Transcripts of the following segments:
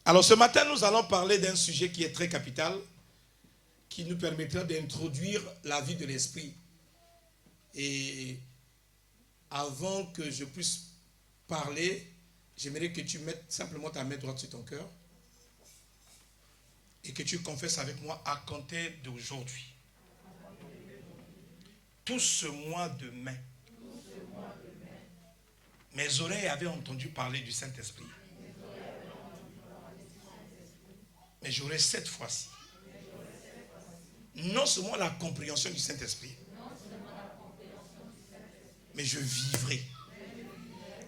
Alors ce matin, nous allons parler d'un sujet qui est très capital, qui nous permettra d'introduire la vie de l'esprit. Et avant que je puisse parler, j'aimerais que tu mettes simplement ta main droite sur ton cœur et que tu confesses avec moi à compter d'aujourd'hui. Tout ce mois de mai, mes oreilles avaient entendu parler du Saint-Esprit. Mais j'aurai cette fois-ci non seulement la compréhension du Saint-Esprit, mais je vivrai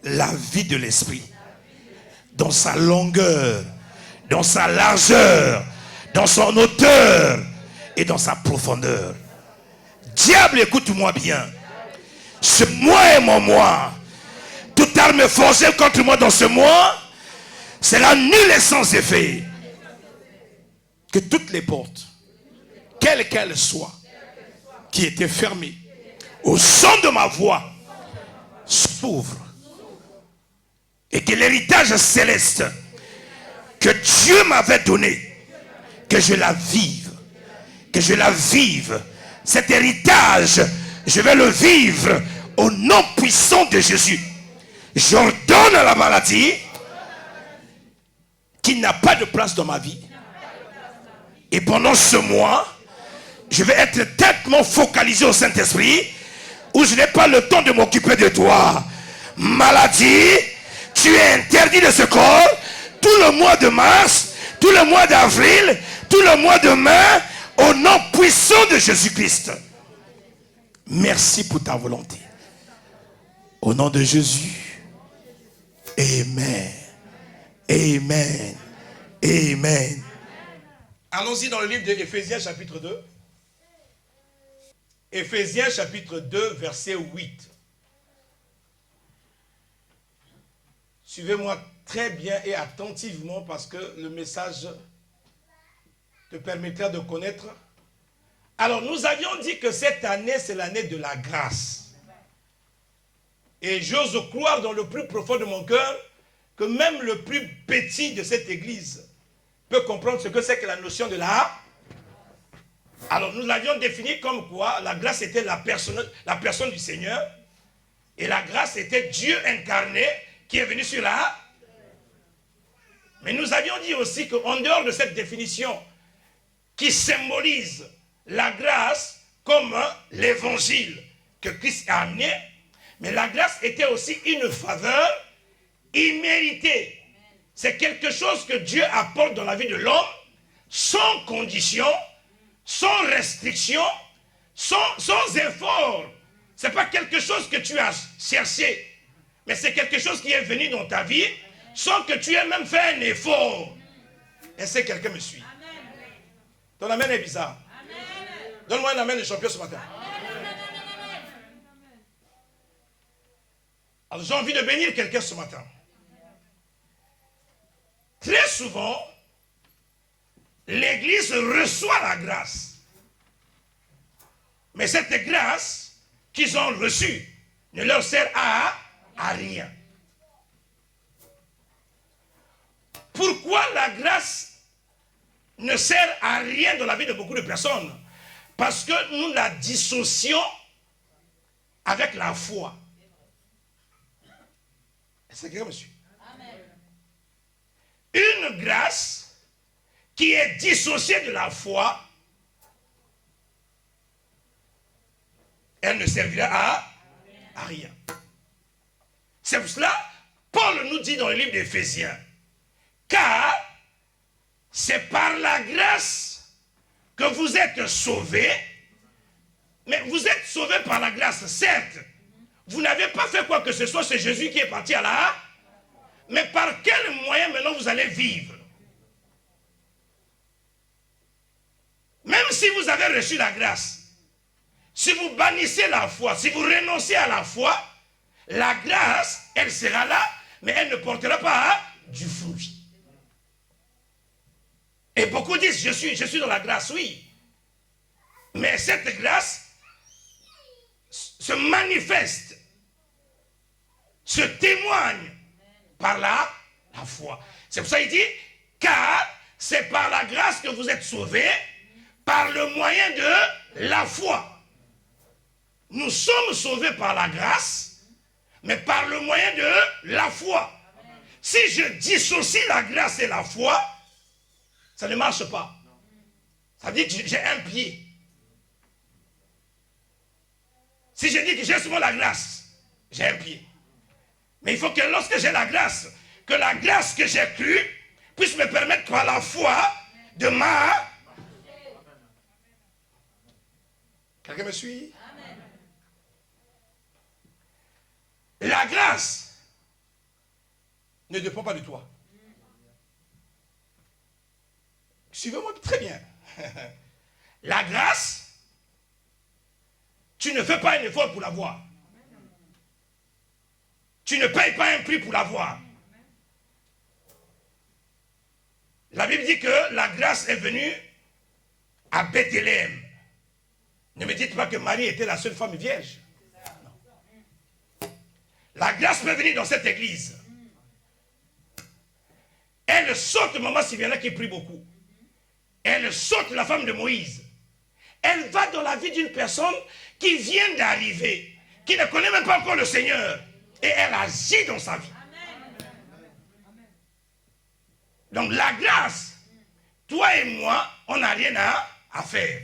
la vie de l'Esprit dans sa longueur, dans sa largeur, dans son hauteur et dans sa profondeur. Diable, écoute-moi bien. Ce mois est mon mois. Toute arme forgée contre moi dans ce mois sera nulle et sans effet. Que toutes les portes, quelles qu'elles soient, qui étaient fermées, au son de ma voix, s'ouvrent. Et que l'héritage céleste que Dieu m'avait donné, que je la vive. Que je la vive. Cet héritage, je vais le vivre au nom puissant de Jésus. J'ordonne à la maladie qui n'a pas de place dans ma vie. Et pendant ce mois, je vais être tellement focalisé au Saint-Esprit où je n'ai pas le temps de m'occuper de toi. Maladie, tu es interdit de ce corps tout le mois de mars, tout le mois d'avril, tout le mois de mai, au nom puissant de Jésus-Christ. Merci pour ta volonté. Au nom de Jésus. Amen. Amen. Amen. Allons-y dans le livre de Éphésiens chapitre 2. Éphésiens chapitre 2 verset 8. Suivez-moi très bien et attentivement parce que le message te permettra de connaître. Alors nous avions dit que cette année c'est l'année de la grâce. Et j'ose croire dans le plus profond de mon cœur que même le plus petit de cette église peut comprendre ce que c'est que la notion de la... Alors nous l'avions défini comme quoi la grâce était la personne du Seigneur et la grâce était Dieu incarné qui est venu sur la... Mais nous avions dit aussi qu'en dehors de cette définition qui symbolise la grâce comme l'évangile que Christ a amené, mais la grâce était aussi une faveur imméritée. C'est quelque chose que Dieu apporte dans la vie de l'homme, sans condition, sans restriction, sans effort. Ce n'est pas quelque chose que tu as cherché, mais c'est quelque chose qui est venu dans ta vie, sans que tu aies même fait un effort. Est-ce que quelqu'un me suit? Ton amen est bizarre. Donne-moi un amen de champion ce matin. Alors j'ai envie de bénir quelqu'un ce matin. Très souvent, l'Église reçoit la grâce. Mais cette grâce qu'ils ont reçue ne leur sert à rien. Pourquoi la grâce ne sert à rien dans la vie de beaucoup de personnes? Parce que nous la dissocions avec la foi. Est-ce que quelqu'un me suit? Une grâce qui est dissociée de la foi, elle ne servira à rien. C'est pour cela, Paul nous dit dans le livre d'Éphésiens, car c'est par la grâce que vous êtes sauvés, mais vous êtes sauvés par la grâce, certes. Vous n'avez pas fait quoi que ce soit, c'est Jésus qui est parti à la... Mais par quel moyen maintenant vous allez vivre? Même si vous avez reçu la grâce, si vous bannissez la foi, si vous renoncez à la foi, La grâce, elle sera là, mais elle ne portera pas du fruit. Et beaucoup disent, je suis dans la grâce, oui. Mais cette grâce se manifeste, se témoigne par la foi. C'est pour ça qu'il dit, car c'est par la grâce que vous êtes sauvés, par le moyen de la foi. Nous sommes sauvés par la grâce, mais par le moyen de la foi. Si je dissocie la grâce et la foi, ça ne marche pas. Ça dit que j'ai un pied. Si je dis que j'ai seulement la grâce, j'ai un pied. Mais il faut que lorsque j'ai la grâce, que la grâce que j'ai crue puisse me permettre par la foi de ma... Quelqu'un me suit? La grâce ne dépend pas de toi. Suivez-moi très bien. La grâce, tu ne fais pas un effort pour l'avoir. Tu ne payes pas un prix pour l'avoir. La Bible dit que la grâce est venue à Bethléem. Ne me dites pas que Marie était la seule femme vierge. Non. La grâce peut venir dans cette église. Elle saute maman Sylviana qui prie beaucoup. Elle saute la femme de Moïse. Elle va dans la vie d'une personne qui vient d'arriver, qui ne connaît même pas encore le Seigneur. Et elle agit dans sa vie. Donc la grâce, toi et moi, on n'a rien à faire.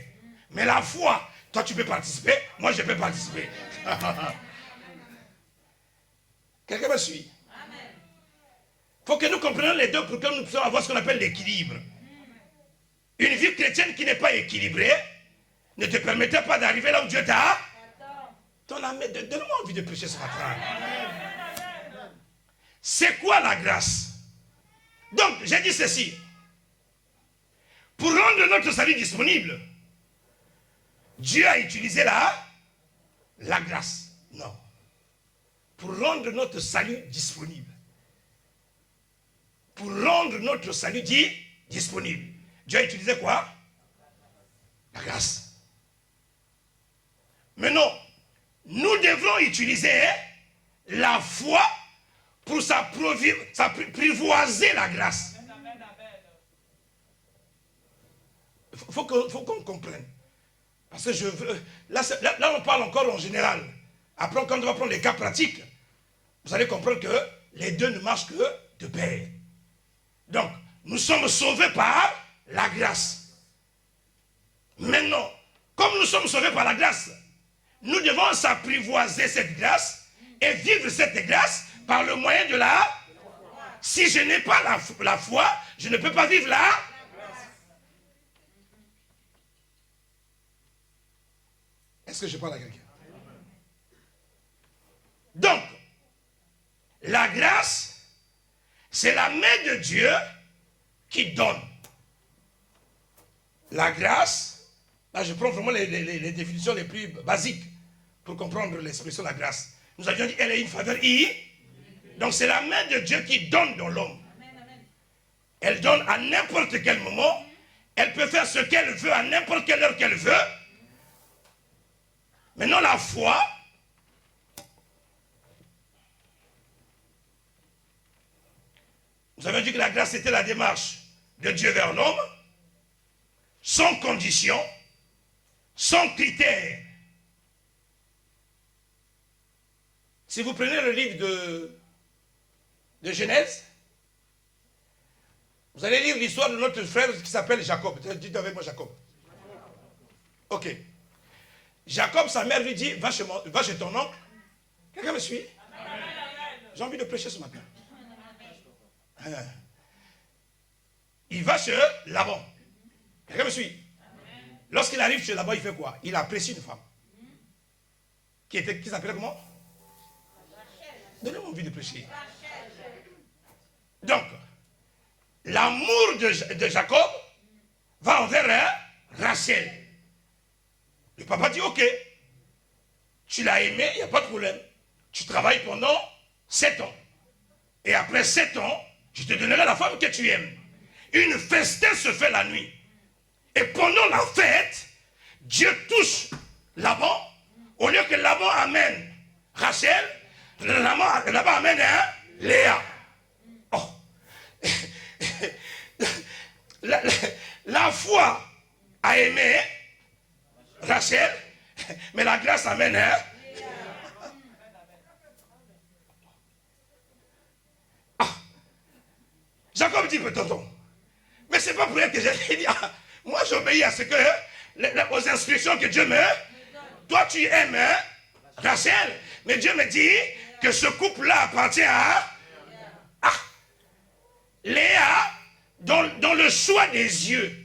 Mais la foi, toi tu peux participer, moi je peux participer. Quelqu'un me suit? Il faut que nous comprenions les deux pour que nous puissions avoir ce qu'on appelle l'équilibre. Une vie chrétienne qui n'est pas équilibrée ne te permettra pas d'arriver là où Dieu t'a. Donne-moi envie de prêcher ce matin. C'est quoi la grâce? Donc, j'ai dit ceci. Pour rendre notre salut disponible, Dieu a utilisé la grâce. Non. Pour rendre notre salut disponible. Pour rendre notre salut disponible. Dieu a utilisé quoi? La grâce. Maintenant, nous devons utiliser la foi pour s'apprivoiser la grâce. Il faut qu'on comprenne. Parce que je veux... Là, on parle encore en général. Après, quand on va prendre les cas pratiques, vous allez comprendre que les deux ne marchent que de pair. Donc, nous sommes sauvés par la grâce. Maintenant, comme nous sommes sauvés par la grâce, nous devons s'apprivoiser cette grâce et vivre cette grâce par le moyen de la... Si je n'ai pas la foi, je ne peux pas vivre la... Est-ce que je parle à quelqu'un? Donc, la grâce, c'est la main de Dieu qui donne. La grâce, là je prends vraiment les définitions les plus basiques pour comprendre l'expression de la grâce. Nous avions dit, elle est une faveur donc c'est la main de Dieu qui donne dans l'homme. Elle donne à n'importe quel moment. Elle peut faire ce qu'elle veut à n'importe quelle heure qu'elle veut. Maintenant la foi, nous avons dit que la grâce était la démarche de Dieu vers l'homme, sans condition, sans critère. Si vous prenez le livre de Genèse, vous allez lire l'histoire de notre frère qui s'appelle Jacob. Dites avec moi Jacob. Ok. Jacob, sa mère lui dit, va chez ton oncle. Quelqu'un me suit? J'ai envie de prêcher ce matin. Il va chez Laban. Quelqu'un me suit? Lorsqu'il arrive chez Laban, il fait quoi? Il apprécie une femme. Qui s'appelait comment? Donnez-moi envie de prêcher. Donc, l'amour de Jacob va envers Rachel. Le papa dit, ok, tu l'as aimé, il n'y a pas de problème. Tu travailles pendant 7 ans. Et après 7 ans, je te donnerai la femme que tu aimes. Une festin se fait la nuit. Et pendant la fête, Dieu touche Laban. Au lieu que Laban amène Rachel, Laban amène Léa. Oh. La foi a aimé Rachel, mais la grâce amène Jacob dit, tonton, mais c'est pas pour rien que j'ai dit, moi j'obéis à ce que, aux instructions que Dieu me... Toi tu aimes Rachel, mais Dieu me dit que ce couple-là appartient à Léa, dans le choix des yeux,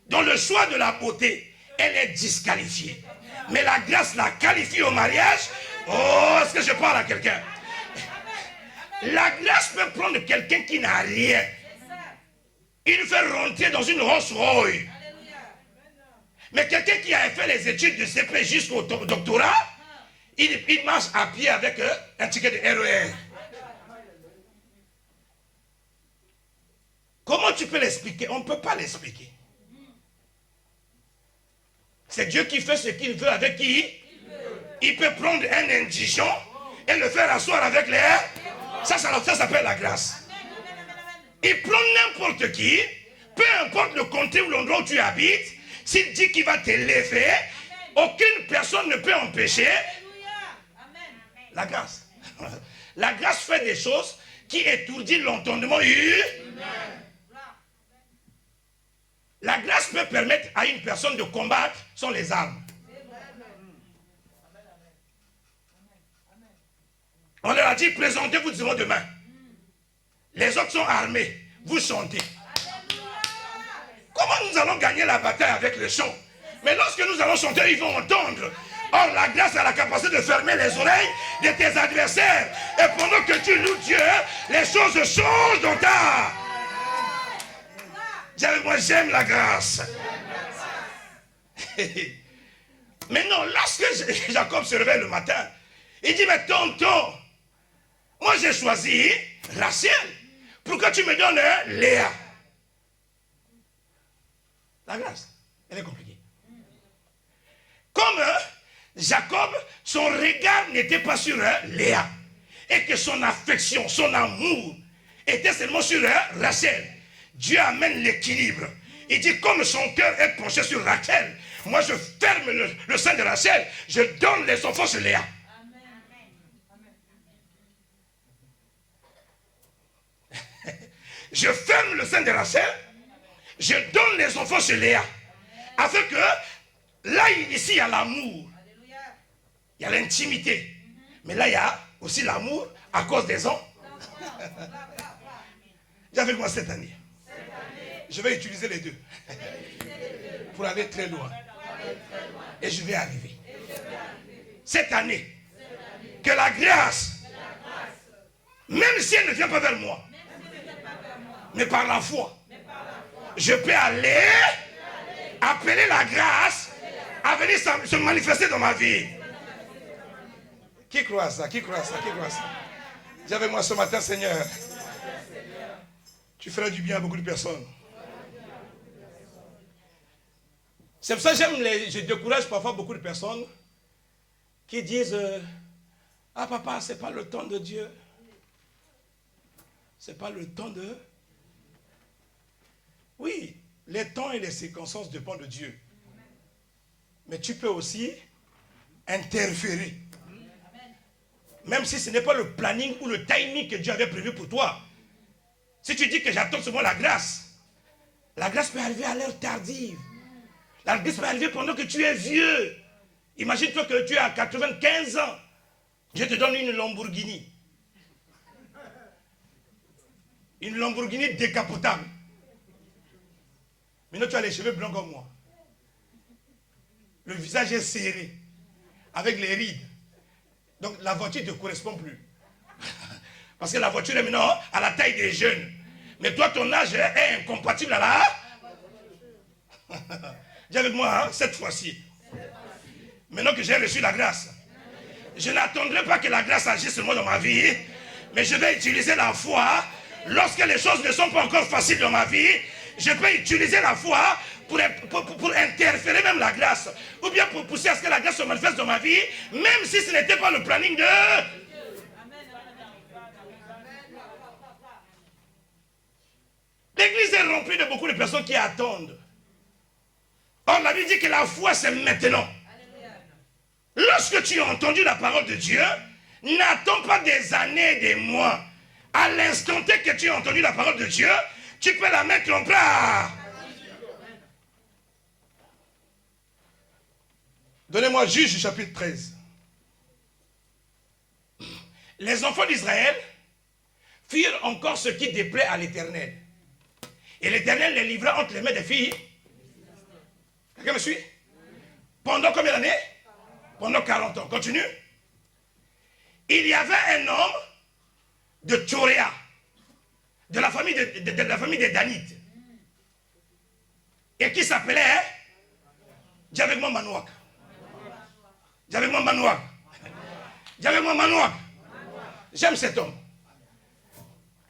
dans le choix de la beauté, elle est disqualifiée. Mais la grâce la qualifie au mariage. Oh, est-ce que je parle à quelqu'un? La grâce peut prendre quelqu'un qui n'a rien. Il fait rentrer dans une Rolls Royce. Mais quelqu'un qui a fait les études de CP jusqu'au doctorat, il marche à pied avec un ticket de RER. Comment tu peux l'expliquer? On ne peut pas l'expliquer. C'est Dieu qui fait ce qu'il veut avec qui? Il peut prendre un indigent et le faire asseoir avec les... Ça s'appelle la grâce. Il prend n'importe qui, peu importe le comté ou l'endroit où tu habites, s'il dit qu'il va t'élever, aucune personne ne peut empêcher la grâce. La grâce fait des choses qui étourdissent l'entendement humain. La grâce peut permettre à une personne de combattre sans les armes. On leur a dit, présentez-vous devant demain. Les autres sont armés. Vous chantez. Comment nous allons gagner la bataille avec le chant? Mais lorsque nous allons chanter, ils vont entendre. Or, la grâce a la capacité de fermer les oreilles de tes adversaires. Et pendant que tu loues Dieu, les choses changent dans ta... Moi, j'aime la grâce. Mais non, lorsque Jacob se réveille le matin, il dit, mais tonton, moi j'ai choisi Rachel. Pourquoi tu me donnes Léa? La grâce, elle est compliquée. Comme Jacob, son regard n'était pas sur Léa. Et que son affection, son amour était seulement sur Rachel. Dieu amène l'équilibre. Il dit, comme son cœur est penché sur Rachel, moi je ferme le sein de Rachel, je donne les enfants sur Léa. Je ferme le sein de Rachel, je donne les enfants chez Léa. Afin que, là, ici, il y a l'amour. Il y a l'intimité. Mais là, il y a aussi l'amour à cause des hommes. J'avais moi cette année. Je vais utiliser les deux. Pour aller très loin. Et je vais arriver. Cette année, que la grâce, même si elle ne vient pas vers moi, mais par la foi, je peux aller appeler la grâce à venir se manifester dans ma vie. Qui croit ça? Qui croit ça? Qui croit ça? Dis avec moi ce matin, Seigneur, tu feras du bien à beaucoup de personnes. C'est pour ça que je décourage parfois beaucoup de personnes qui disent ah papa, c'est pas le temps de Dieu. C'est pas le temps de... Oui, les temps et les circonstances dépendent de Dieu. Mais tu peux aussi interférer. Même si ce n'est pas le planning ou le timing que Dieu avait prévu pour toi. Si tu dis que j'attends seulement la grâce peut arriver à l'heure tardive. La grâce peut arriver pendant que tu es vieux. Imagine-toi que tu as 95 ans. Dieu te donne une Lamborghini. Une Lamborghini décapotable. Maintenant, tu as les cheveux blancs comme moi. Le visage est serré, avec les rides. Donc, la voiture ne te correspond plus. Parce que la voiture est maintenant à la taille des jeunes. Mais toi, ton âge est incompatible à la... Dis avec moi, hein, cette fois-ci. Maintenant que j'ai reçu la grâce, Je n'attendrai pas que la grâce agisse sur moi dans ma vie, mais je vais utiliser la foi. Lorsque les choses ne sont pas encore faciles dans ma vie, je peux utiliser la foi pour interférer même la grâce. Ou bien pour pousser à ce que la grâce se manifeste dans ma vie, même si ce n'était pas le planning de... L'église est remplie de beaucoup de personnes qui attendent. Or, la Bible dit que la foi, c'est maintenant. Lorsque tu as entendu la parole de Dieu, n'attends pas des années, des mois. À l'instant T que tu as entendu la parole de Dieu, tu peux la mettre en place. Donnez-moi Juge chapitre 13. Les enfants d'Israël firent encore ce qui déplaît à l'Éternel. Et l'Éternel les livra entre les mains des filles. Quelqu'un me suit? Pendant combien d'années? Pendant 40 ans. Continue. Il y avait un homme de Tchoréa, de la famille des Danites, et qui s'appelait Djavegman Manouak. Djavegman Manouak. Djavegman Manouak. J'aime cet homme.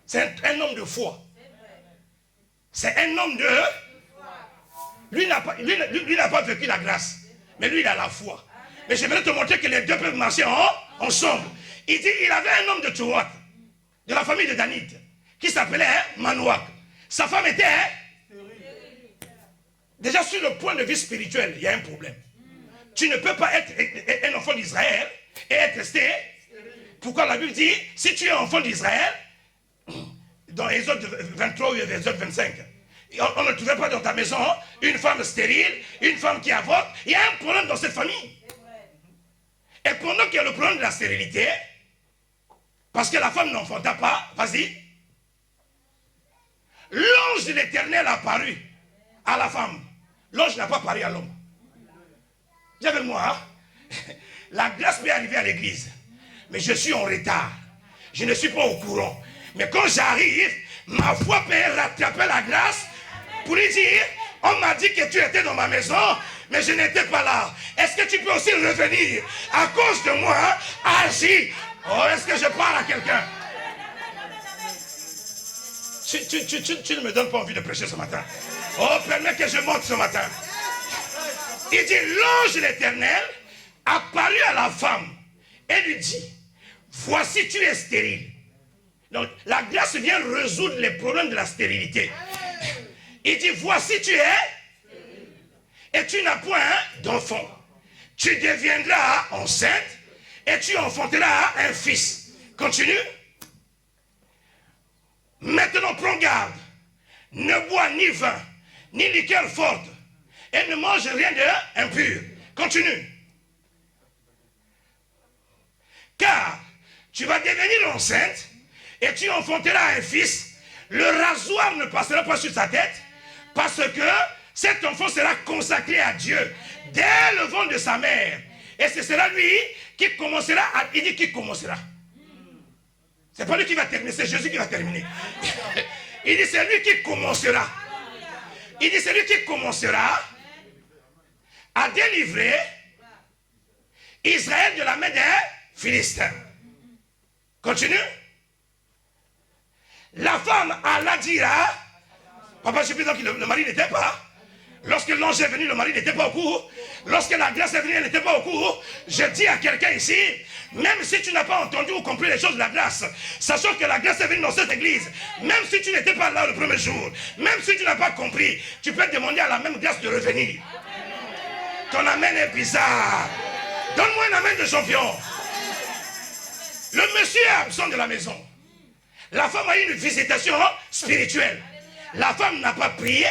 C'est un homme de foi. C'est un homme de... Lui n'a pas vécu la grâce, mais lui il a la foi. Mais j'aimerais te montrer que les deux peuvent marcher ensemble. Il dit, il avait un homme de Tchouat, de la famille de Danite, qui s'appelait Manouak. Sa femme était... Déjà sur le point de vue spirituel, il y a un problème. Tu ne peux pas être un enfant d'Israël et être resté... Pourquoi la Bible dit, si tu es enfant d'Israël, dans Exode 23 ou Exode 25, on ne trouvait pas dans ta maison une femme stérile, une femme qui avorte. Il y a un problème dans cette famille. Et pendant qu'il y a le problème de la stérilité, parce que la femme n'enfanta pas, vas-y, l'ange de l'Éternel a apparu à la femme. L'ange n'a pas apparu à l'homme. Dis avec moi, hein? La grâce peut arriver à l'église, mais je suis en retard. Je ne suis pas au courant. Mais quand j'arrive, ma foi peut rattraper la grâce pour lui dire, on m'a dit que tu étais dans ma maison, mais je n'étais pas là. Est-ce que tu peux aussi revenir à cause de moi, agir? Oh, est-ce que je parle à quelqu'un? Tu ne me donnes pas envie de prêcher ce matin. Oh, permets que je monte ce matin. Il dit, l'ange de l'Éternel apparut à la femme et lui dit, voici tu es stérile. Donc, la grâce vient résoudre les problèmes de la stérilité. Il dit, voici tu es, et tu n'as point d'enfant. Tu deviendras enceinte, et tu enfanteras un fils. Continue. Maintenant, prends garde. Ne bois ni vin, ni liqueur forte, et ne mange rien d'impur. Continue. Car tu vas devenir enceinte, et tu enfanteras un fils. Le rasoir ne passera pas sur sa tête, parce que cet enfant sera consacré à Dieu dès le ventre de sa mère. Et ce sera lui qui commencera à... Il dit qui commencera. C'est pas lui qui va terminer, c'est Jésus qui va terminer. Il dit c'est lui qui commencera. Il dit c'est lui qui commencera à délivrer Israël de la main des Philistins. Continue. La femme alla dire à... Papa, je sais que le mari n'était pas. Lorsque l'ange est venu, le mari n'était pas au cours. Lorsque la grâce est venue, elle n'était pas au cours. Je dis à quelqu'un ici, même si tu n'as pas entendu ou compris les choses de la grâce, sachant que la grâce est venue dans cette église, même si tu n'étais pas là le premier jour, même si tu n'as pas compris, tu peux demander à la même grâce de revenir. Ton amen est bizarre. Donne-moi un amen de champion. Le monsieur est absent de la maison. La femme a eu une visitation spirituelle. La femme n'a pas prié.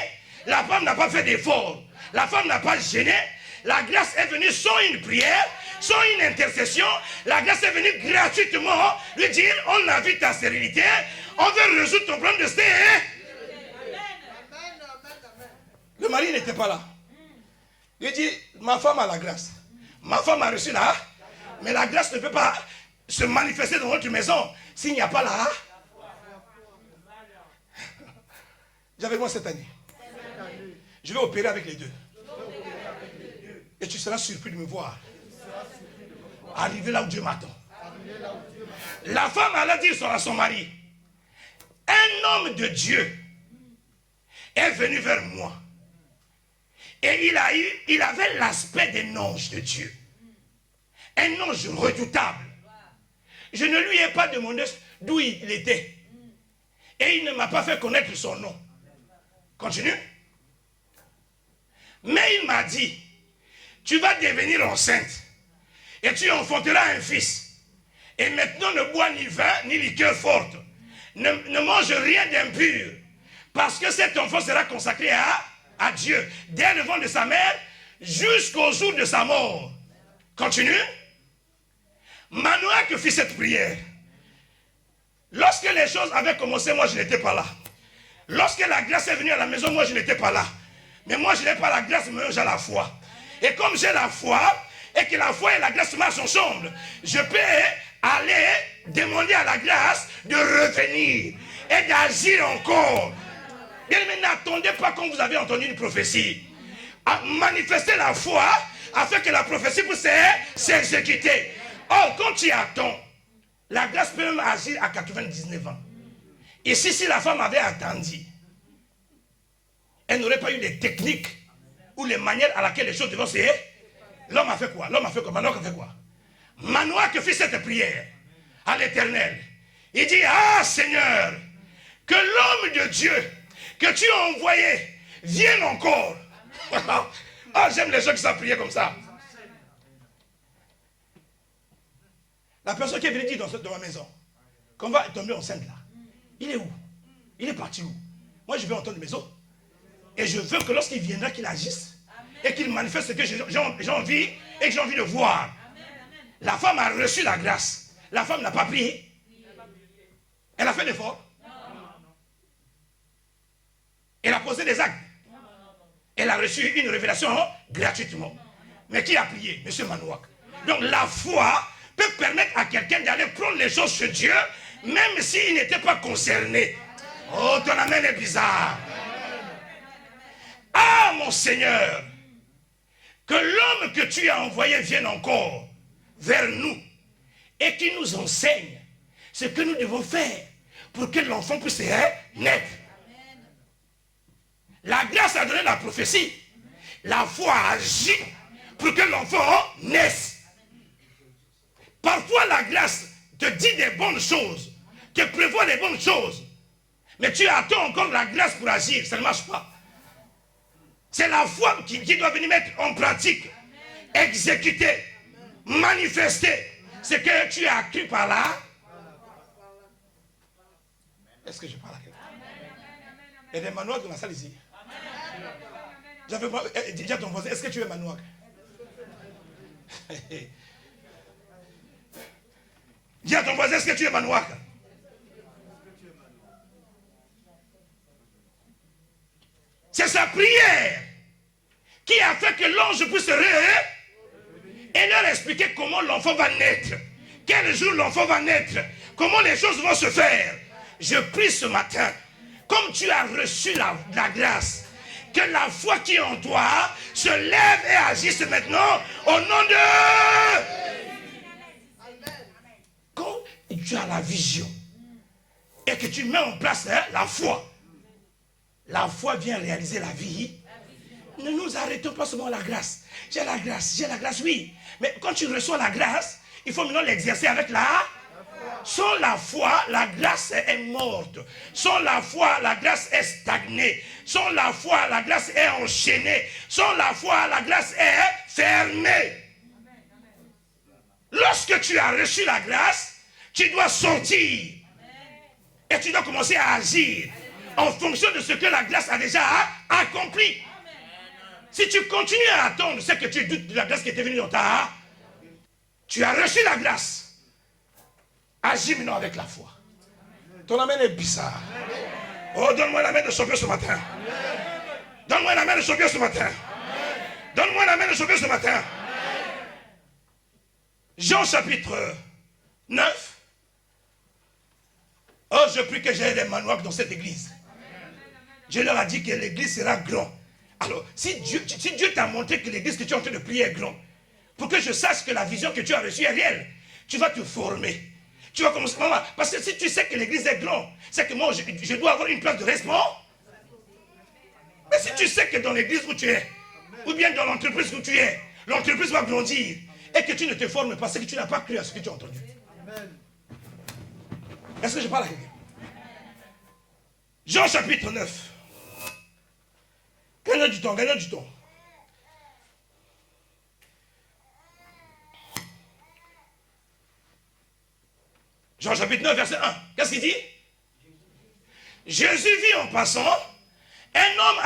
La femme n'a pas fait d'effort. La femme n'a pas gêné. La grâce est venue sans une prière, sans une intercession. La grâce est venue gratuitement lui dire, on a vu ta stérilité, on veut résoudre ton problème de stérilité. Le mari n'était pas là. Il dit, ma femme a la grâce. Ma femme a reçu là, mais la grâce ne peut pas se manifester dans votre maison s'il n'y a pas là. J'avais moi cette année. Je vais opérer avec les deux. Et tu seras surpris de me voir. Arriver là où Dieu m'attend. La femme allait dire à son mari, un homme de Dieu est venu vers moi. Et il avait l'aspect d'un ange de Dieu. Un ange redoutable. Je ne lui ai pas demandé d'où il était. Et il ne m'a pas fait connaître son nom. Continue. Mais il m'a dit, tu vas devenir enceinte. Et tu enfanteras un fils. Et maintenant ne bois ni vin, ni liqueur forte. Ne mange rien d'impur. Parce que cet enfant sera consacré à Dieu. Dès le ventre de sa mère, jusqu'au jour de sa mort. Continue. Manoach fit cette prière. Lorsque les choses avaient commencé, moi je n'étais pas là. Lorsque la grâce est venue à la maison, moi je n'étais pas là. Mais moi je n'ai pas la grâce, mais j'ai la foi. Et comme j'ai la foi, et que la foi et la grâce marchent ensemble, je peux aller demander à la grâce de revenir et d'agir encore. Bien, mais n'attendez pas quand vous avez entendu une prophétie. À manifester la foi afin que la prophétie puisse s'exécuter. Or, quand tu attends, la grâce peut même agir à 99 ans. Ici, si la femme avait attendu, elle n'aurait pas eu les techniques ou les manières à laquelle les choses devaient se faire. L'homme a fait quoi? L'homme a fait quoi? Manoach a fait quoi? Manoach fit cette prière à l'Éternel. Il dit, ah Seigneur, que l'homme de Dieu que tu as envoyé vienne encore. Ah, j'aime les gens qui savent prier comme ça. La personne qui est venue dire dans ma maison qu'on va tomber enceinte là, il est où? Il est parti où? Moi je vais entendre mes autres. Et je veux que lorsqu'il viendra, qu'il agisse. Et qu'il manifeste ce que j'ai envie et que j'ai envie de voir. La femme a reçu la grâce. La femme n'a pas prié. Elle a fait l'effort. Elle a posé des actes. Elle a reçu une révélation gratuitement. Mais qui a prié? Monsieur Manoach. Donc la foi peut permettre à quelqu'un d'aller prendre les choses chez Dieu, même s'il n'était pas concerné. Oh, ton amen est bizarre. Ah, mon Seigneur, que l'homme que tu as envoyé vienne encore vers nous et qu'il nous enseigne ce que nous devons faire pour que l'enfant puisse naître. La grâce a donné la prophétie. La foi agit pour que l'enfant naisse. Parfois la grâce te dit des bonnes choses, te prévoit des bonnes choses, mais tu attends encore la grâce pour agir, ça ne marche pas. C'est la foi qui doit venir mettre en pratique, exécuter, manifester ce que tu as cru par là. Est-ce que je parle à quelqu'un? Il y a des Manoach dans la salle ici. Dis à ton voisin, est-ce que tu es Manoach? Dis à ton voisin, est-ce que tu es Manoach? C'est sa prière qui a fait que l'ange puisse et leur expliquer comment l'enfant va naître, quel jour l'enfant va naître, comment les choses vont se faire. Je prie ce matin, comme tu as reçu la grâce, que la foi qui est en toi se lève et agisse maintenant au nom de... Quand tu as la vision et que tu mets en place la foi vient réaliser la vie. Ne nous arrêtons pas seulement à la grâce. J'ai la grâce, oui. Mais quand tu reçois la grâce, il faut maintenant l'exercer avec la... Sans la foi, la grâce est morte. Sans la foi, la grâce est stagnée. Sans la foi, la grâce est enchaînée. Sans la foi, la grâce est fermée. Lorsque tu as reçu la grâce, tu dois sortir. Et tu dois commencer à agir en fonction de ce que la grâce a déjà accompli. Si tu continues à attendre ce que tu doutes de la grâce qui était venue dans ta... Tu as reçu la grâce. Agis maintenant avec la foi. Ton amen est bizarre. Oh, donne-moi la main de sauver ce matin. Donne-moi la main de sauver ce matin. Donne-moi la main de sauver ce matin. Jean chapitre 9. Oh, je prie que j'ai des Manoach dans cette église. Dieu leur a dit que l'église sera grande. Alors, si Dieu t'a montré que l'église que tu es en train de prier est grande, pour que je sache que la vision que tu as reçue est réelle. Tu vas te former. Tu vas commencer, maman, parce que si tu sais que l'église est grande, c'est que moi, je dois avoir une place de responsable. Mais si tu sais que dans l'église où tu es, ou bien dans l'entreprise où tu es, l'entreprise va grandir, et que tu ne te formes pas, c'est que tu n'as pas cru à ce que tu as entendu. Est-ce que je parle à quelqu'un? Jean chapitre 9. Gagnons du temps, gagnons du temps. Jean chapitre 9, verset 1. Qu'est-ce qu'il dit? Jésus vit en passant un homme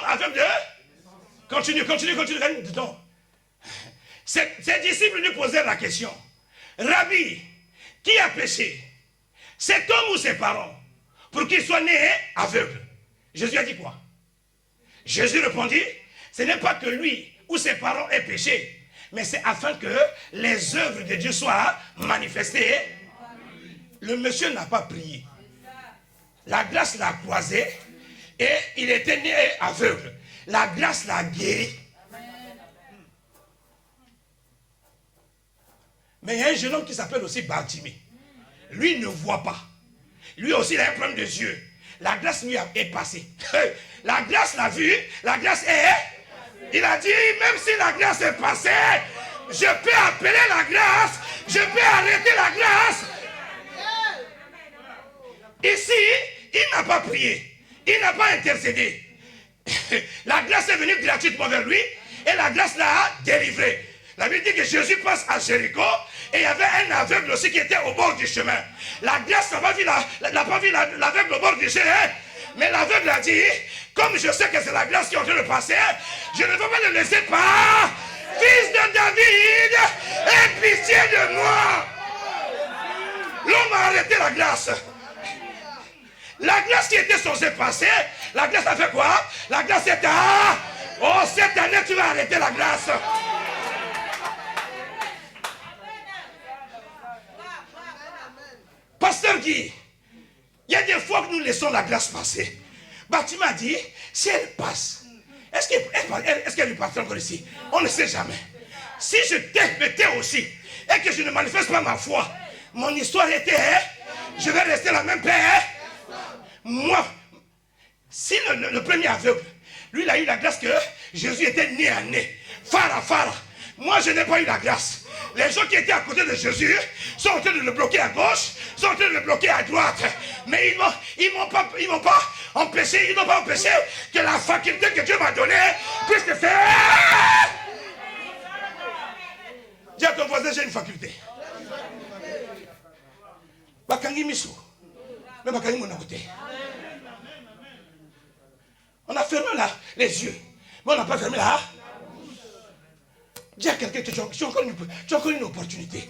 aveugle de... Continue, gagne du temps. Ses disciples lui posèrent la question. Rabbi, qui a péché? Cet homme ou ses parents? Pour qu'il soit né aveugle. Jésus a dit quoi? Jésus répondit, ce n'est pas que lui ou ses parents aient péché, mais c'est afin que les œuvres de Dieu soient manifestées. Le monsieur n'a pas prié. La grâce l'a croisé et il était né aveugle. La grâce l'a guéri. Mais il y a un jeune homme qui s'appelle aussi Bartimée. Lui ne voit pas. Lui aussi, il a un problème de yeux. La grâce lui est passée. La grâce l'a vu. La grâce est... Il a dit, même si la grâce est passée, je peux appeler la grâce. Je peux arrêter la grâce. Ici, il n'a pas prié. Il n'a pas intercédé. La grâce est venue gratuitement vers lui et la grâce l'a délivré. La Bible dit que Jésus passe à Jéricho et il y avait un aveugle aussi qui était au bord du chemin. La grâce n'a pas vu l'aveugle au bord du chemin. Mais l'aveugle a dit, comme je sais que c'est la grâce qui est en train de passer, je ne veux pas le laisser pas. Fils de David, aie pitié de moi. L'homme a arrêté la grâce. La grâce qui était censée passer, la grâce a fait quoi? La grâce est à... Oh, cette année, tu vas arrêter la grâce. Pasteur Guy, il y a des fois que nous laissons la grâce passer. Bartimée a dit, si elle passe, est-ce qu'elle lui partira encore ici? On ne sait jamais. Si je t'ai aussi, et que je ne manifeste pas ma foi, mon histoire était, je vais rester la même paix. Moi, si le premier aveugle, lui, il a eu la grâce que Jésus était né à nez, phare à phare. Moi, je n'ai pas eu la grâce. Les gens qui étaient à côté de Jésus sont en train de le bloquer à gauche, sont en train de le bloquer à droite. Mais ils m'ont pas empêché que la faculté que Dieu m'a donnée puisse se faire. Dis à ton voisin, j'ai une faculté. Bakangi miso. Mais bakangi mon côté. On a fermé là les yeux, mais on n'a pas fermé là. Dis à quelqu'un que tu as encore une opportunité.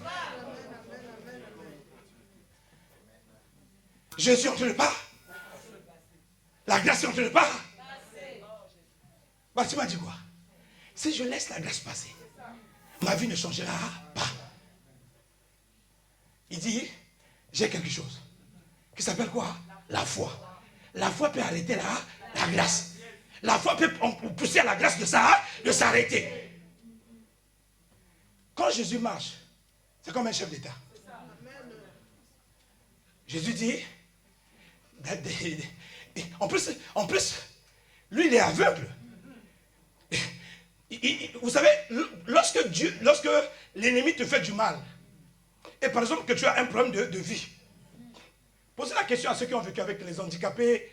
Jésus est en train de pas. La grâce est en train de pas. Tu m'as dit quoi? Si je laisse la grâce passer, ma vie ne changera pas. Il dit, j'ai quelque chose qui s'appelle quoi? La foi. La foi peut arrêter la grâce. La foi peut pousser à la grâce de s'arrêter. Quand Jésus marche, c'est comme un chef d'État. Jésus dit, en plus, lui il est aveugle. Vous savez, lorsque l'ennemi te fait du mal, et par exemple que tu as un problème de vie, posez la question à ceux qui ont vécu avec les handicapés.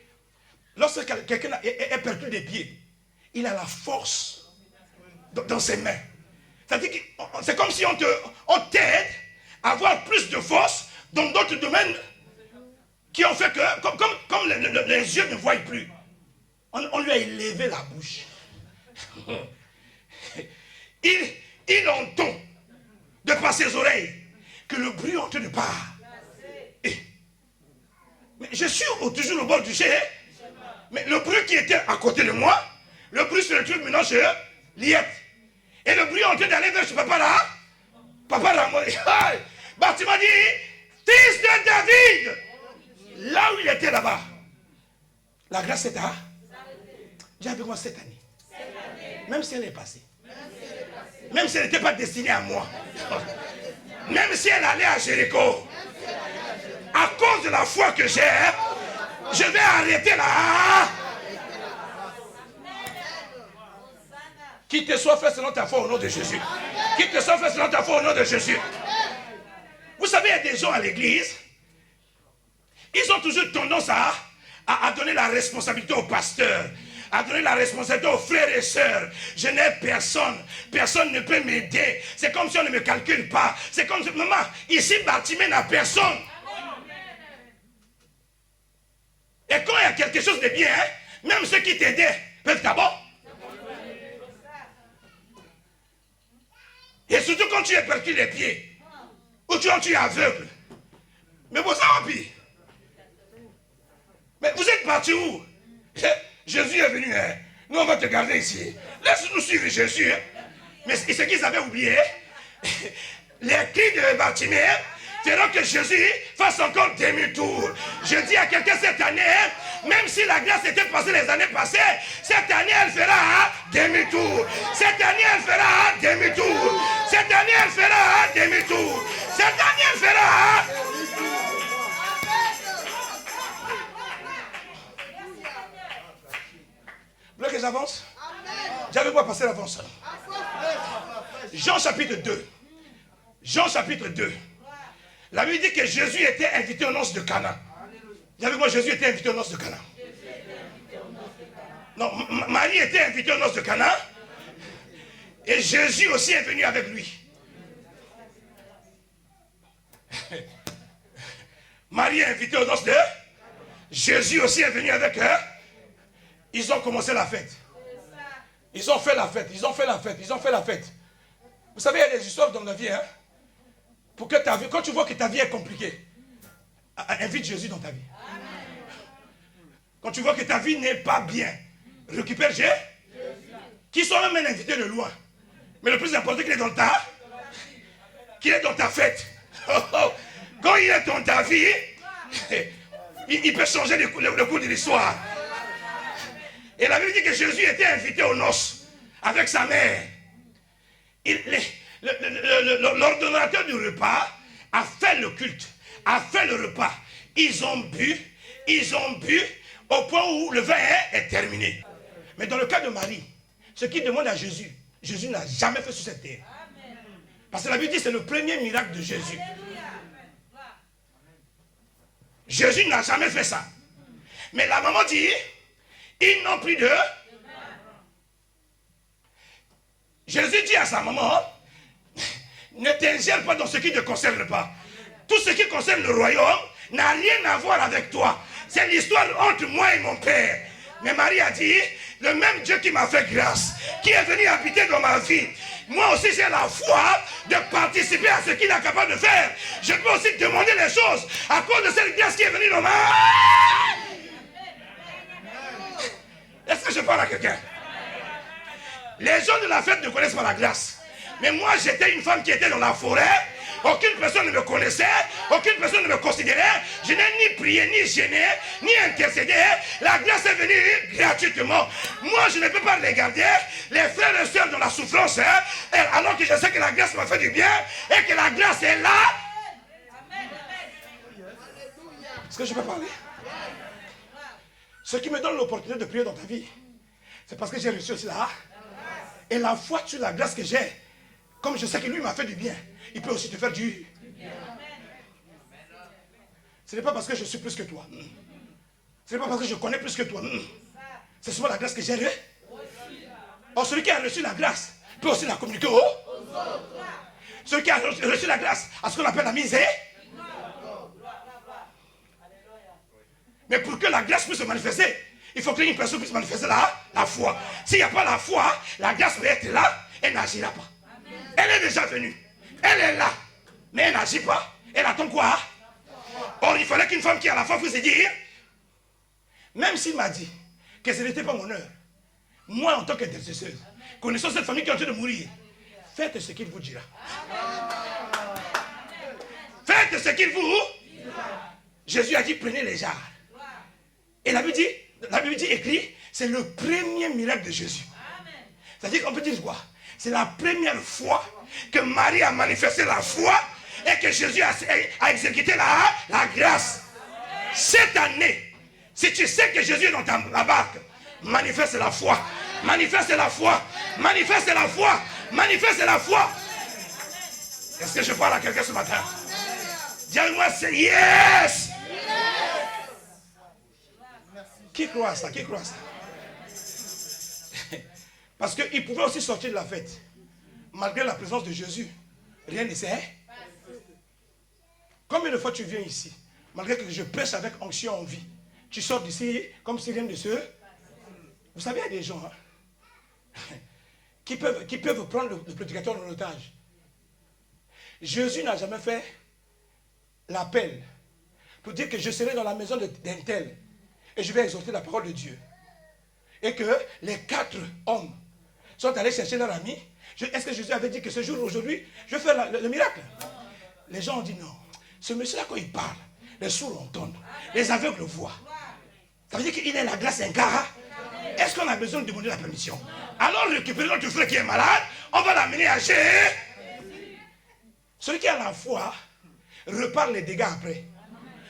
Lorsque quelqu'un est perdu des pieds, il a la force dans ses mains. C'est-à-dire que c'est comme si on t'aide à avoir plus de force dans d'autres domaines qui ont fait que, comme les yeux ne voient plus, on lui a élevé la bouche. Il entend de par ses oreilles que le bruit est en train de part. Mais je suis toujours au bord du chemin. Mais le bruit qui était à côté de moi, le bruit se retrouve maintenant chez Liette. Et le bruit est en train d'aller vers ce papa là. Papa là, Bartimée dit, fils de David. Là où il était là-bas, la grâce est à. Dis avec moi cette année. Même si elle est passée. même si elle n'était pas destinée à moi. Même si elle allait à Jéricho, à cause de la foi que j'ai, je vais arrêter là. Qu'il te soit fait selon ta foi au nom de Jésus. Qu'il te soit fait selon ta foi au nom de Jésus. Vous savez, il y a des gens à l'église, ils ont toujours tendance à donner la responsabilité au pasteur, à donner la responsabilité aux frères et sœurs. Je n'ai personne. Personne ne peut m'aider. C'est comme si on ne me calcule pas. C'est comme si, maman, ici, Bartimée n'a personne. Et quand il y a quelque chose de bien, même ceux qui t'aidaient peuvent d'abord. Et surtout quand tu es perdu les pieds, ou tu es aveugle. Mais vous savez, mais vous êtes parti où? Jésus est venu, hein. Nous on va te garder ici. Laisse-nous suivre Jésus. Hein. Mais ce qu'ils avaient oublié, les cris de Bartimée feront que Jésus fasse encore demi-tour. Je dis à quelqu'un cette année, même si la grâce était passée les années passées, cette année elle fera demi-tour. Cette année elle fera demi-tour. Cette année elle fera demi-tour. Cette année elle fera. Vous voulez que j'avance? J'avais pas passé l'avance. Jean chapitre 2. Jean chapitre 2. La Bible dit que Jésus était invité aux noces de Cana. Vous savez quoi, Jésus était invité aux noces de Cana. Non, Marie était invitée aux noces de Cana. Et Jésus aussi est venu avec lui. Marie est invitée aux noces de... Jésus aussi est venu avec eux. Ils ont commencé la fête. Ils ont fait la fête, ils ont fait la fête, ils ont fait la fête. Vous savez, il y a des histoires dans la vie, hein. Pour que ta vie, quand tu vois que ta vie est compliquée, invite Jésus dans ta vie. Quand tu vois que ta vie n'est pas bien, récupère Jésus. Qui sont même invités de loin. Mais le plus important, qu'il est dans qu'il est dans ta fête. Quand il est dans ta vie, il peut changer le cours de l'histoire. Et la Bible dit que Jésus était invité aux noces avec sa mère. L'ordonnateur du repas a fait le culte, a fait le repas. Ils ont bu au point où le vin est terminé. Mais dans le cas de Marie, ce qu'il demande à Jésus, Jésus n'a jamais fait sur cette terre. Parce que la Bible dit que c'est le premier miracle de Jésus. Jésus n'a jamais fait ça. Mais la maman dit, ils n'ont plus de... Jésus dit à sa maman, ne t'ingère pas dans ce qui ne te concerne pas. Tout ce qui concerne le royaume n'a rien à voir avec toi. C'est l'histoire entre moi et mon père. Mais Marie a dit, le même Dieu qui m'a fait grâce, qui est venu habiter dans ma vie, moi aussi j'ai la foi de participer à ce qu'il est capable de faire. Je peux aussi demander les choses à cause de cette grâce qui est venue dans ma... Est-ce que je parle à quelqu'un? Les gens de la fête ne connaissent pas la grâce. Mais moi, j'étais une femme qui était dans la forêt. Aucune personne ne me connaissait. Aucune personne ne me considérait. Je n'ai ni prié, ni gêné, ni intercédé. La grâce est venue gratuitement. Moi, je ne peux pas regarder les frères et sœurs dans la souffrance. Alors que je sais que la grâce m'a fait du bien. Et que la grâce est là. Est-ce que je peux parler? Ce qui me donne l'opportunité de prier dans ta vie, c'est parce que j'ai reçu aussi là. Et la foi sur la grâce que j'ai, comme je sais que lui m'a fait du bien, il peut aussi te faire du bien. Ce n'est pas parce que je suis plus que toi. Ce n'est pas parce que je connais plus que toi. C'est seulement la grâce que j'ai reçue. Or, celui qui a reçu la grâce peut aussi la communiquer aux autres. Celui qui a reçu la grâce à ce qu'on appelle la misère. Mais pour que la grâce puisse se manifester, il faut qu'une personne puisse manifester la foi. S'il n'y a pas la foi, la grâce peut être là, elle n'agira pas. Elle est déjà venue. Elle est là. Mais elle n'agit pas. Elle attend quoi? Or, il fallait qu'une femme qui a la foi puisse dire, même s'il m'a dit que ce n'était pas mon heure, moi en tant qu'intercesseuse, connaissant cette famille qui est en train de mourir, faites ce qu'il vous dira. Faites ce qu'il vous dira. Jésus a dit, prenez les jarres. Et la Bible dit écrit, c'est le premier miracle de Jésus. C'est-à-dire qu'on peut dire quoi? C'est la première fois que Marie a manifesté la foi et que Jésus a exécuté la grâce. Cette année, si tu sais que Jésus est dans ta barque, manifeste la foi. Manifeste la foi. Manifeste la foi. Manifeste la foi. Est-ce que je parle à quelqu'un ce matin? Dis-moi, c'est yes. Qui croit à ça? Qui croit à ça? Parce qu'il pouvait aussi sortir de la fête. Malgré la présence de Jésus, rien ne s'est. Combien de fois tu viens ici, malgré que je prêche avec onction en vie, tu sors d'ici comme si rien ne se... Vous savez, il y a des gens qui peuvent prendre le prédicateur en otage. Jésus n'a jamais fait l'appel pour dire que je serai dans la maison d'un tel et je vais exhorter la parole de Dieu. Et que les 4 hommes sont allés chercher leur ami. Est-ce que Jésus avait dit que ce jour, aujourd'hui, je vais faire le miracle? Les gens ont dit non. Ce monsieur-là, quand il parle, les sourds entendent, les aveugles voient. Ça veut dire qu'il est la grâce incarnée. Est-ce qu'on a besoin de demander la permission? Alors récupérons notre frère qui est malade, on va l'amener à Jésus. Celui qui a la foi repart les dégâts après.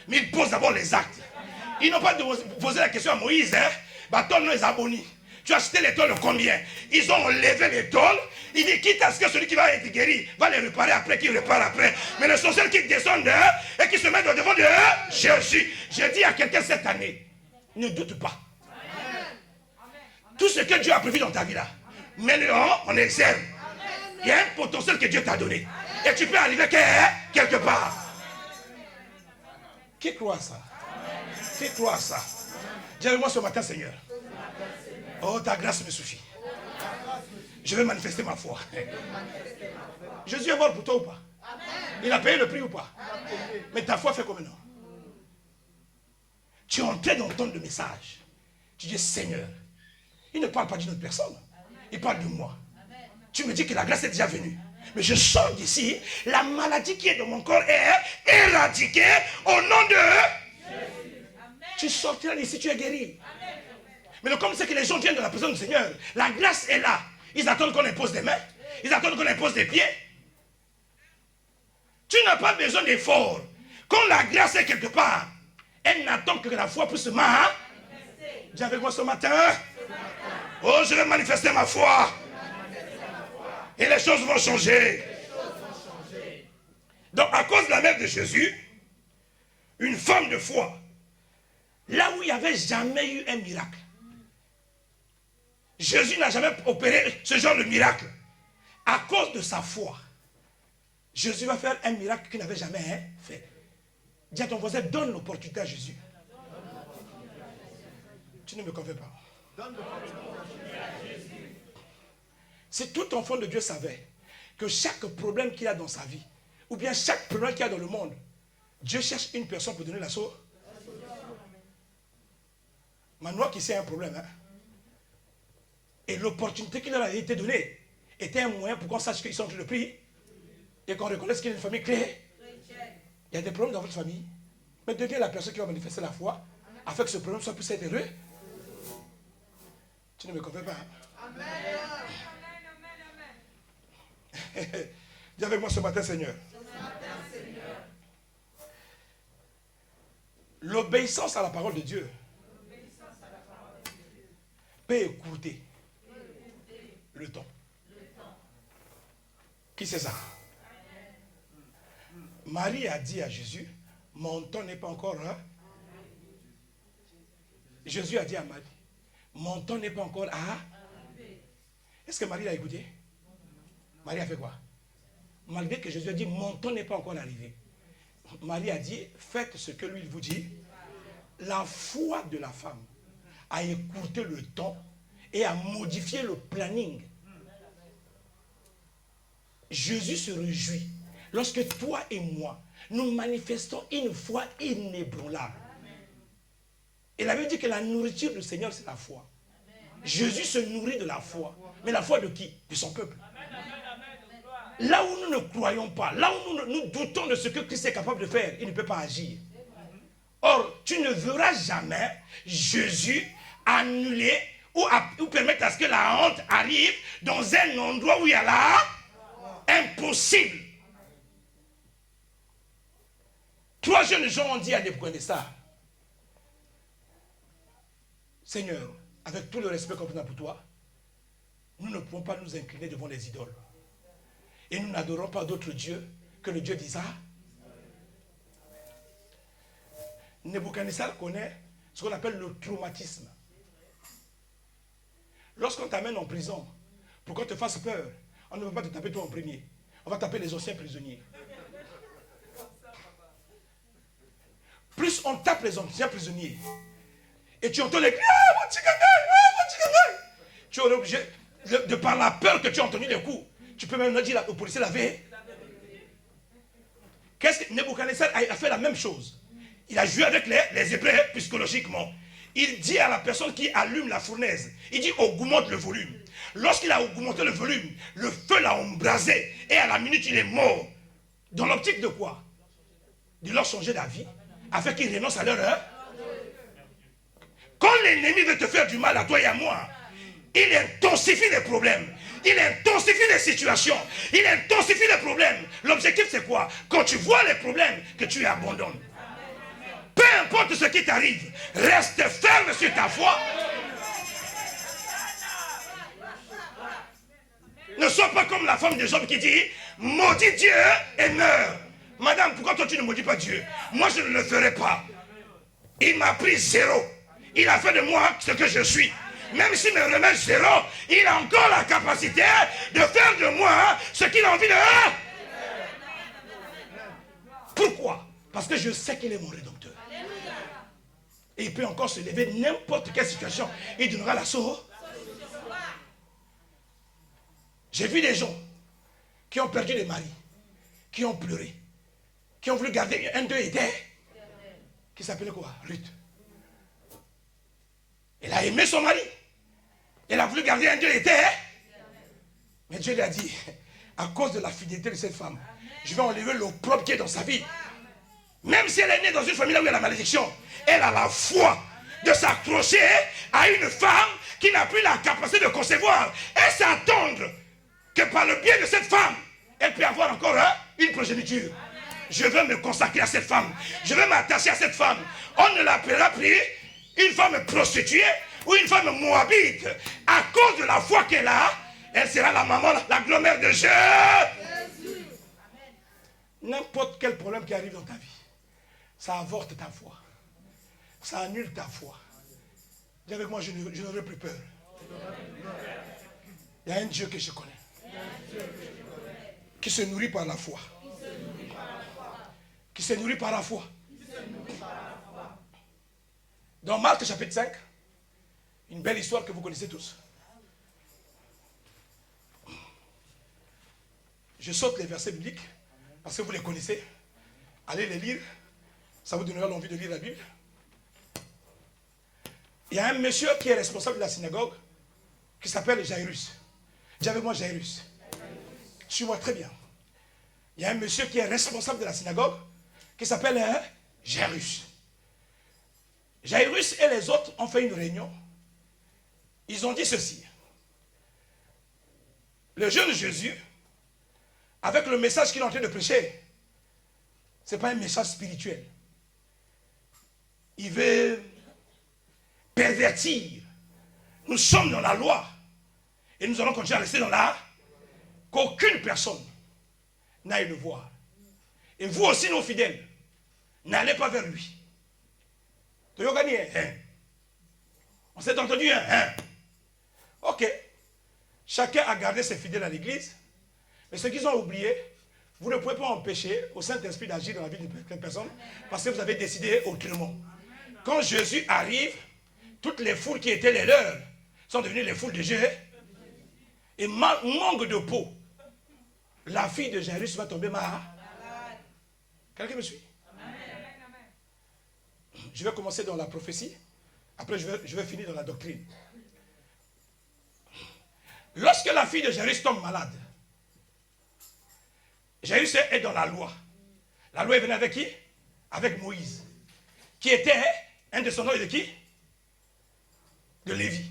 Mais il pose d'abord les actes. Ils n'ont pas posé la question à Moïse, hein? Bah, ton nom est abonné. Tu as acheté les tôles combien? Ils ont enlevé les tôles. Il dit, quitte à ce que celui qui va être guéri va les réparer après, qu'il répare après. Mais les sorciers qui descendent et qui se mettent devant de Jésus. Je dis à quelqu'un cette année, ne doute pas. Tout ce que Dieu a prévu dans ta vie là, mets-le en exergue. Il y a un potentiel que Dieu t'a donné. Et tu peux arriver quelque part. Qui croit à ça? Qui croit à ça? Dis-moi ce matin, Seigneur. Oh, ta grâce me suffit. Je vais manifester ma foi. Jésus est mort pour toi ou pas? Il a payé le prix ou pas? Mais ta foi fait comme non? Tu es entré dans ton message. Tu dis, Seigneur, il ne parle pas d'une autre personne. Il parle de moi. Tu me dis que la grâce est déjà venue. Mais je sors d'ici, la maladie qui est dans mon corps est éradiquée au nom de Jésus. Tu sortiras d'ici, tu es guéri. Mais comme c'est que les gens viennent de la présence du Seigneur, la grâce est là. Ils attendent qu'on impose des mains. Ils attendent qu'on impose des pieds. Tu n'as pas besoin d'effort. Quand la grâce est quelque part, elle n'attend que la foi puisse se manifester. Dis avec moi ce matin. Oh, je vais manifester ma foi. Et les choses vont changer. Donc, à cause de la mère de Jésus, une femme de foi, là où il n'y avait jamais eu un miracle, Jésus n'a jamais opéré ce genre de miracle. À cause de sa foi, Jésus va faire un miracle qu'il n'avait jamais fait. Dis à ton voisin, donne l'opportunité à Jésus. Tu ne me convaincs pas. Donne l'opportunité à Jésus. Si tout enfant de Dieu savait que chaque problème qu'il a dans sa vie, ou bien chaque problème qu'il y a dans le monde, Dieu cherche une personne pour donner la solution. Manoir qui sait un problème, hein? Et l'opportunité qui leur a été donnée était un moyen pour qu'on sache qu'ils sont dans le prix et qu'on reconnaisse qu'il y a une famille clé. Il y a des problèmes dans votre famille, mais deviens la personne qui va manifester la foi afin que ce problème soit plus heureux. Tu ne me comprends pas, hein? Amen. Dis avec moi ce matin, Seigneur. L'obéissance à la parole de Dieu peut écouter le temps. Qui c'est ça? Marie a dit à Jésus, mon temps n'est pas encore là. Jésus a dit à Marie, mon temps n'est pas encore à. Est-ce que Marie l'a écouté? Marie a fait quoi? Malgré que Jésus a dit, mon temps n'est pas encore arrivé. Marie a dit, faites ce que lui vous dit. La foi de la femme a écouté le temps et a modifié le planning. Jésus se réjouit lorsque toi et moi, nous manifestons une foi inébranlable. Et la Bible dit que la nourriture du Seigneur, c'est la foi. Jésus se nourrit de la foi. Mais la foi de qui? De son peuple. Là où nous ne croyons pas, là où nous doutons de ce que Christ est capable de faire, il ne peut pas agir. Or, tu ne verras jamais Jésus annuler ou permettre à ce que la honte arrive dans un endroit où il y a la impossible. 3 jeunes gens ont dit à Nebuchadnezzar, Seigneur, avec tout le respect qu'on a pour toi, nous ne pouvons pas nous incliner devant les idoles. Et nous n'adorons pas d'autres dieux que le Dieu d'Israël. Nebuchadnezzar connaît ce qu'on appelle le traumatisme. Lorsqu'on t'amène en prison, pour qu'on te fasse peur, on ne va pas te taper toi en premier. On va taper les anciens prisonniers. Plus on tape les anciens prisonniers, et tu entends les cris, tu es obligé, de par la peur que tu as entendu les coups, tu peux même dire au policier la veille. Qu'est-ce que Nebuchadnezzar a fait la même chose? Il a joué avec les Hébreux psychologiquement. Il dit à la personne qui allume la fournaise, il dit augmente le volume. Lorsqu'il a augmenté le volume, le feu l'a embrasé et à la minute il est mort. Dans l'optique de quoi? De leur changer d'avis, afin qu'ils renoncent à leur heure. Quand l'ennemi veut te faire du mal à toi et à moi, il intensifie les problèmes. Il intensifie les situations. Il intensifie les problèmes. L'objectif c'est quoi? Quand tu vois les problèmes, que tu abandonnes. Peu importe ce qui t'arrive, reste ferme sur ta foi. Ne sois pas comme la femme de Job qui dit maudit Dieu et meurt. Madame, pourquoi toi tu ne maudis pas Dieu? Moi je ne le ferai pas. Il m'a pris 0. Il a fait de moi ce que je suis. Même s'il me remet 0, il a encore la capacité de faire de moi ce qu'il a envie de faire. Pourquoi? Parce que je sais qu'il est mon rédempteur. Et il peut encore se lever n'importe quelle situation. Il donnera la solution. J'ai vu des gens qui ont perdu des maris, qui ont pleuré, qui ont voulu garder un d'eux était, qui s'appelait quoi? Ruth. Elle a aimé son mari. Elle a voulu garder un d'eux était. Mais Dieu lui a dit, à cause de la fidélité de cette femme, je vais enlever l'opprobre qui est dans sa vie. Même si elle est née dans une famille où il y a la malédiction, elle a la foi de s'accrocher à une femme qui n'a plus la capacité de concevoir et s'attendre que par le biais de cette femme, elle peut avoir encore une progéniture. Je veux me consacrer à cette femme. Je veux m'attacher à cette femme. On ne l'appellera plus une femme prostituée ou une femme moabite. À cause de la foi qu'elle a, elle sera la maman, la grand-mère de Jésus. N'importe quel problème qui arrive dans ta vie, ça avorte ta foi. Ça annule ta foi. Dis avec moi, je n'aurai plus peur. Il y a un Dieu que je connais. Qui se nourrit par la foi. Qui se nourrit par la foi. Dans Marc chapitre 5, une belle histoire que vous connaissez tous. Je saute les versets bibliques parce que vous les connaissez. Allez les lire. Ça vous donnera l'envie de lire la Bible. Il y a un monsieur qui est responsable de la synagogue qui s'appelle Jairus. Dis avec moi Jairus. Suis-moi très bien. Il y a un monsieur qui est responsable de la synagogue qui s'appelle Jairus. Jairus et les autres ont fait une réunion. Ils ont dit ceci. Le jeune Jésus, avec le message qu'il est en train de prêcher, ce n'est pas un message spirituel. Il veut pervertir. Nous sommes dans la loi. Et nous allons continuer à rester dans la... Qu'aucune personne n'aille le voir. Et vous aussi, nos fidèles, n'allez pas vers lui. Tu as gagné, hein? On s'est entendu, hein? Ok. Chacun a gardé ses fidèles à l'église. Mais ce qu'ils ont oublié, vous ne pouvez pas empêcher au Saint-Esprit d'agir dans la vie d'une personne parce que vous avez décidé autrement. Quand Jésus arrive, toutes les foules qui étaient les leurs sont devenues les foules de Jésus. Et manque de peau, la fille de Jairus va tomber malade. Quelqu'un me suit? Je vais commencer dans la prophétie. Après, je vais finir dans la doctrine. Lorsque la fille de Jairus tombe malade, Jairus est dans la loi. La loi est venue avec qui? Avec Moïse. Qui était un descendant de qui? De Lévi.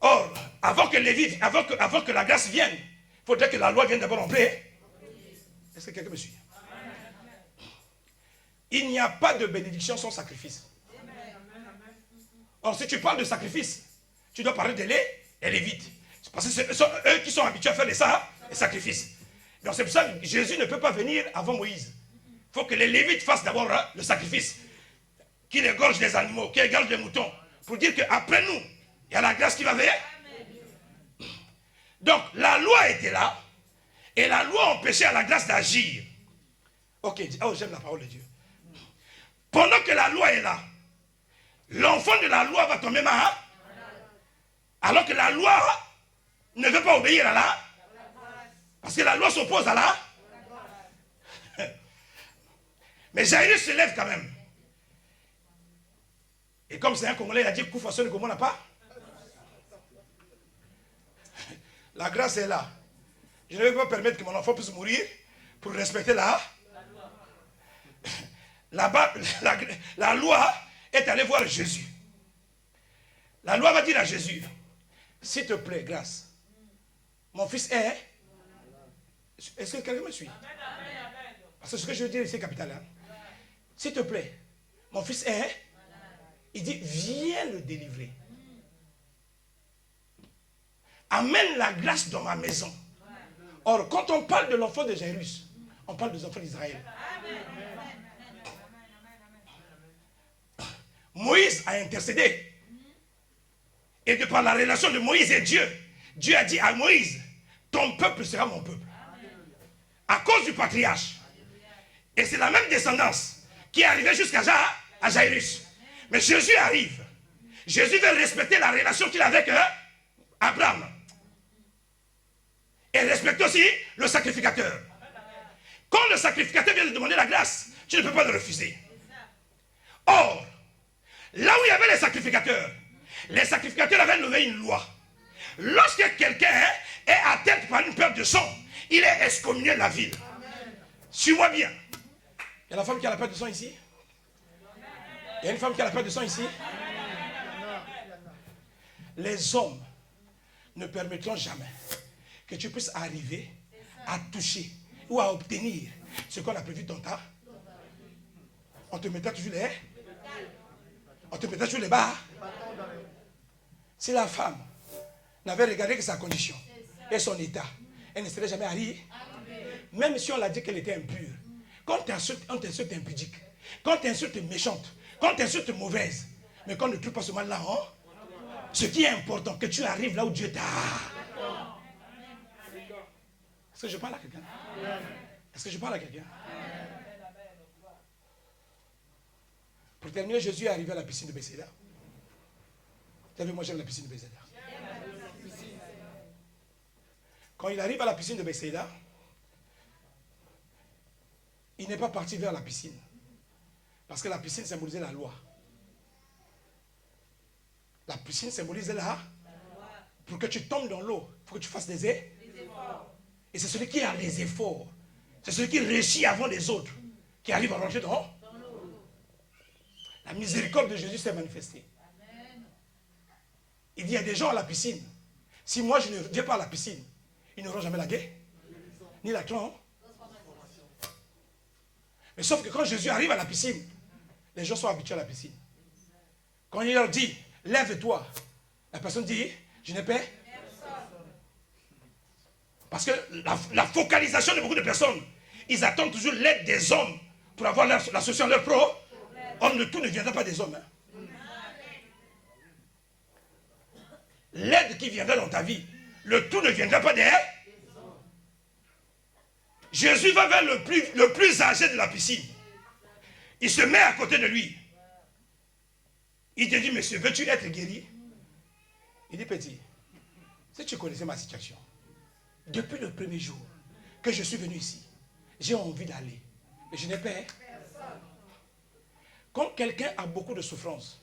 Or, avant que la grâce vienne, il faudrait que la loi vienne d'abord en paix. Est-ce que quelqu'un me suit? Il n'y a pas de bénédiction sans sacrifice. Or, si tu parles de sacrifice, tu dois parler de les Lévites. Parce que ce sont eux qui sont habitués à faire les sacrifices. Donc c'est pour ça que Jésus ne peut pas venir avant Moïse. Il faut que les Lévites fassent d'abord le sacrifice. Qu'ils égorgent les animaux, qu'ils égorgent les moutons. Pour dire qu'après nous, il y a la grâce qui va venir. Donc la loi était là. Et la loi empêchait à la grâce d'agir. Ok, oh j'aime la parole de Dieu. Pendant que la loi est là, l'enfant de la loi va tomber malade. Alors que la loi ne veut pas obéir à la. Parce que la loi s'oppose à la. Mais Jairus se lève quand même. Et comme c'est un Congolais, il a dit Koufason, comment on n'a pas. La grâce est là. Je ne vais pas permettre que mon enfant puisse mourir pour respecter la. Là-bas, la loi est allée voir Jésus. La loi va dire à Jésus, s'il te plaît, grâce, mon fils est... Est-ce que quelqu'un me suit? Parce que ce que je veux dire ici, capital, hein? S'il te plaît, mon fils est... Il dit, viens le délivrer. Amène la grâce dans ma maison. Or, quand on parle de l'enfant de Jairus, on parle des enfants d'Israël. Moïse a intercédé. Et de par la relation de Moïse et Dieu, Dieu a dit à Moïse, ton peuple sera mon peuple. À cause du patriarche. Et c'est la même descendance qui est arrivée jusqu'à Jairus. Mais Jésus arrive. Jésus veut respecter la relation qu'il a avec Abraham. Et respecter aussi le sacrificateur. Quand le sacrificateur vient de demander la grâce, tu ne peux pas le refuser. Or, là où il y avait les sacrificateurs avaient levé une loi. Lorsque quelqu'un est atteint par une perte de sang, il est excommunié de la ville. Suis-moi bien. Il y a la femme qui a la perte de sang ici? Il y a une femme qui a la perte de sang ici? Les hommes ne permettront jamais que tu puisses arriver à toucher ou à obtenir ce qu'on a prévu dans ta. On te mettra toujours les. On te mettra toujours les bas. Si la femme n'avait regardé que sa condition et son état, elle ne serait jamais arrivée. Même si on l'a dit qu'elle était impure. Quand on t'insulte impudique, quand tu insultes méchante, quand tu insultes mauvaise, mais qu'on ne trouve pas ce mal-là, hein? Ce qui est important, que tu arrives là où Dieu t'a. Est-ce que je parle à quelqu'un? Est-ce que je parle à quelqu'un? Pour terminer, Jésus est arrivé à la piscine de Bethsaïda. Vous savez, moi j'aime la piscine de Bethsaïda. Quand il arrive à la piscine de Bethsaïda, il n'est pas parti vers la piscine. Parce que la piscine symbolisait la loi. La piscine symbolisait la loi. Pour que tu tombes dans l'eau, il faut que tu fasses des efforts. Et c'est celui qui a les efforts. C'est celui qui réussit avant les autres. Qui arrive à rentrer dans l'eau. La miséricorde de Jésus s'est manifestée. Il dit, il y a des gens à la piscine. Si moi je ne viens pas à la piscine, ils n'auront jamais la guerre, ni la trompe. Mais sauf que quand Jésus arrive à la piscine, les gens sont habitués à la piscine. Quand il leur dit, lève-toi, la personne dit, je n'ai pas. Parce que la focalisation de beaucoup de personnes, ils attendent toujours l'aide des hommes pour avoir la solution à leur problème. Or, tout ne viendra pas des hommes. Hein. L'aide qui viendra dans ta vie, le tout ne viendra pas des hommes. Jésus va vers le plus âgé de la piscine. Il se met à côté de lui. Il te dit, monsieur, veux-tu être guéri? Il dit, petit, si tu connaissais ma situation, depuis le premier jour que je suis venu ici, j'ai envie d'aller, mais je n'ai pas. Quand quelqu'un a beaucoup de souffrance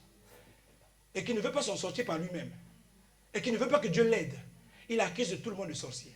et qui ne veut pas s'en sortir par lui-même et qui ne veut pas que Dieu l'aide, il accuse de tout le monde de sorcier.